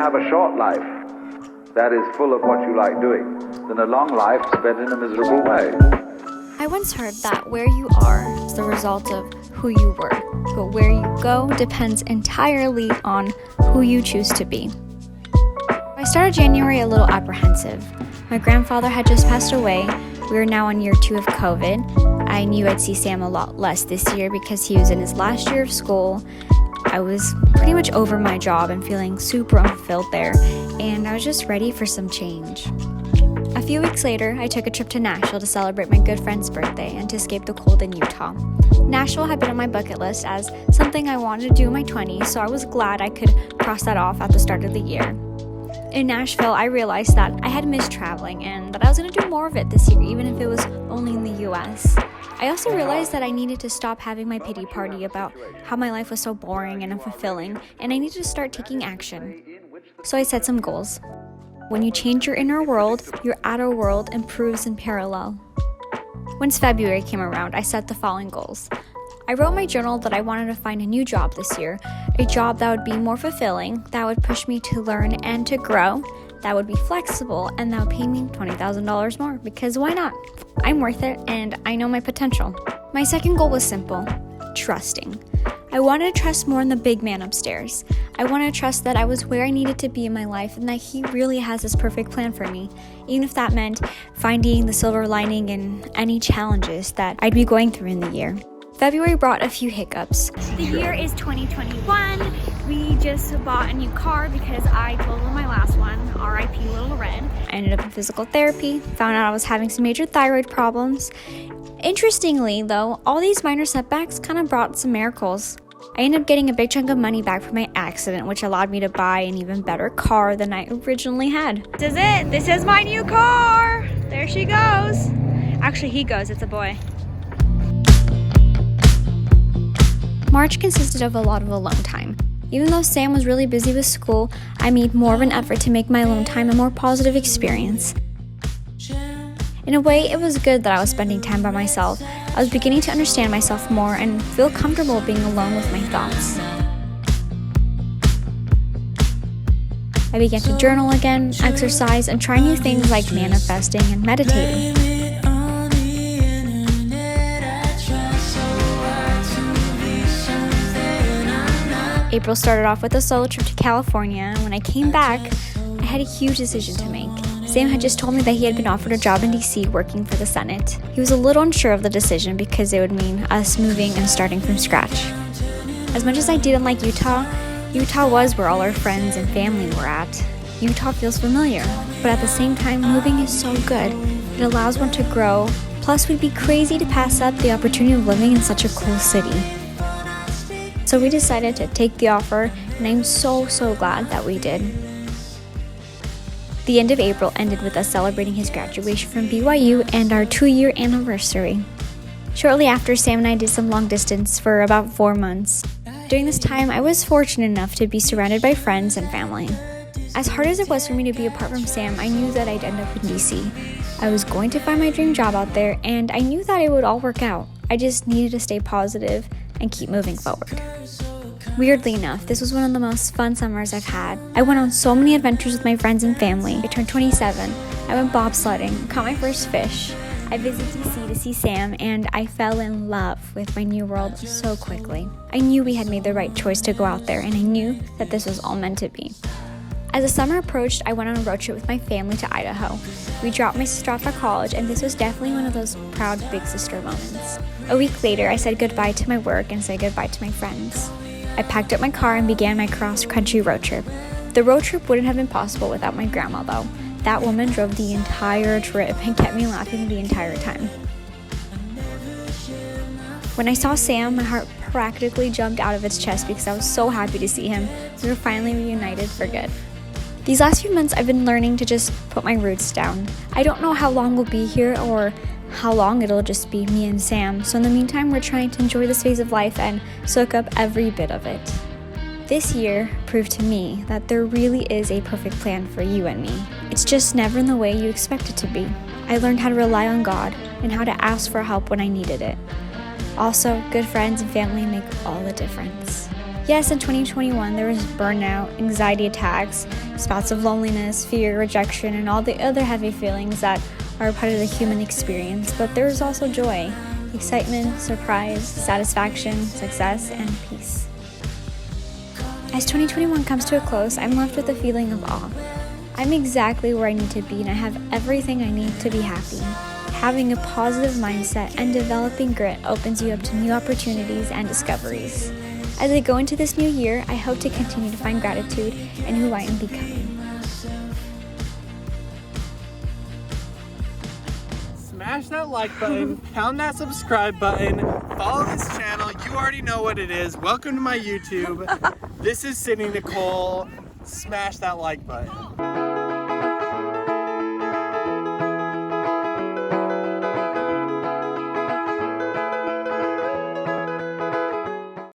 have a short life that is full of what you like doing than a long life spent in a miserable way. I once heard that where you are is the result of who you were, but where you go depends entirely on who you choose to be. I started January a little apprehensive. My grandfather had just passed away. We were now on year 2 of COVID. I knew I'd see Sam a lot less this year because he was in his last year of school. I was pretty much over my job and feeling super unfulfilled there, and I was just ready for some change. A few weeks later, I took a trip to Nashville to celebrate my good friend's birthday and to escape the cold in Utah. Nashville had been on my bucket list as something I wanted to do in my 20s, so I was glad I could cross that off at the start of the year. In Nashville, I realized that I had missed traveling and that I was going to do more of it this year, even if it was only in the US. I also realized that I needed to stop having my pity party about how my life was so boring and unfulfilling, and I needed to start taking action. So I set some goals. When you change your inner world, your outer world improves in parallel. Once February came around, I set the following goals. I wrote in my journal that I wanted to find a new job this year, a job that would be more fulfilling, that would push me to learn and to grow, that would be flexible, and that would pay me $20,000 more, because why not? I'm worth it, and I know my potential. My second goal was simple, trusting. I wanted to trust more in the big man upstairs. I wanted to trust that I was where I needed to be in my life and that he really has this perfect plan for me, even if that meant finding the silver lining in any challenges that I'd be going through in the year. February brought a few hiccups. The year is 2021. We just bought a new car because I totaled my last one, RIP Little Red. I ended up in physical therapy, found out I was having some major thyroid problems. Interestingly, though, all these minor setbacks kind of brought some miracles. I ended up getting a big chunk of money back from my accident, which allowed me to buy an even better car than I originally had. This is it. This is my new car. There she goes. Actually, he goes. It's a boy. March consisted of a lot of alone time. Even though Sam was really busy with school, I made more of an effort to make my alone time a more positive experience. In a way, it was good that I was spending time by myself. I was beginning to understand myself more and feel comfortable being alone with my thoughts. I began to journal again, exercise, and try new things like manifesting and meditating. April started off with a solo trip to California. When I came back, I had a huge decision to make. Sam had just told me that he had been offered a job in DC working for the Senate. He was a little unsure of the decision because it would mean us moving and starting from scratch. As much as I didn't like Utah, Utah was where all our friends and family were at. Utah feels familiar, but at the same time, moving is so good. It allows one to grow, plus we'd be crazy to pass up the opportunity of living in such a cool city. So we decided to take the offer, and I'm so glad that we did. The end of April ended with us celebrating his graduation from BYU and our 2-year anniversary. Shortly after, Sam and I did some long distance for about 4 months. During this time, I was fortunate enough to be surrounded by friends and family. As hard as it was for me to be apart from Sam, I knew that I'd end up in DC. I was going to find my dream job out there, and I knew that it would all work out. I just needed to stay positive and keep moving forward. Weirdly enough, this was one of the most fun summers I've had. I went on so many adventures with my friends and family. I turned 27. I went bobsledding, caught my first fish. I visited DC to see Sam, and I fell in love with my new world so quickly. I knew we had made the right choice to go out there, and I knew that this was all meant to be. As the summer approached, I went on a road trip with my family to Idaho. We dropped my sister off at college, and this was definitely one of those proud big sister moments. A week later, I said goodbye to my work and said goodbye to my friends. I packed up my car and began my cross-country road trip. The road trip wouldn't have been possible without my grandma, though. That woman drove the entire trip and kept me laughing the entire time. When I saw Sam, my heart practically jumped out of its chest because I was so happy to see him. We were finally reunited for good. These last few months, I've been learning to just put my roots down. I don't know how long we'll be here or how long it'll just be me and Sam, so in the meantime, we're trying to enjoy this phase of life and soak up every bit of it. This year proved to me that there really is a perfect plan for you and me. It's just never in the way you expect it to be. I learned how to rely on God and how to ask for help when I needed it. Also, good friends and family make all the difference. Yes, in 2021, there was burnout, anxiety attacks, spouts of loneliness, fear, rejection, and all the other heavy feelings that are a part of the human experience, but there is also joy, excitement, surprise, satisfaction, success, and peace. As 2021 comes to a close, I'm left with a feeling of awe. I'm exactly where I need to be, and I have everything I need to be happy. Having a positive mindset and developing grit opens you up to new opportunities and discoveries. As I go into this new year, I hope to continue to find gratitude in who I am becoming. Smash that like button, pound that subscribe button, follow this channel. You already know what it is. Welcome to my YouTube. This is Sydney Nicole. Smash that like button.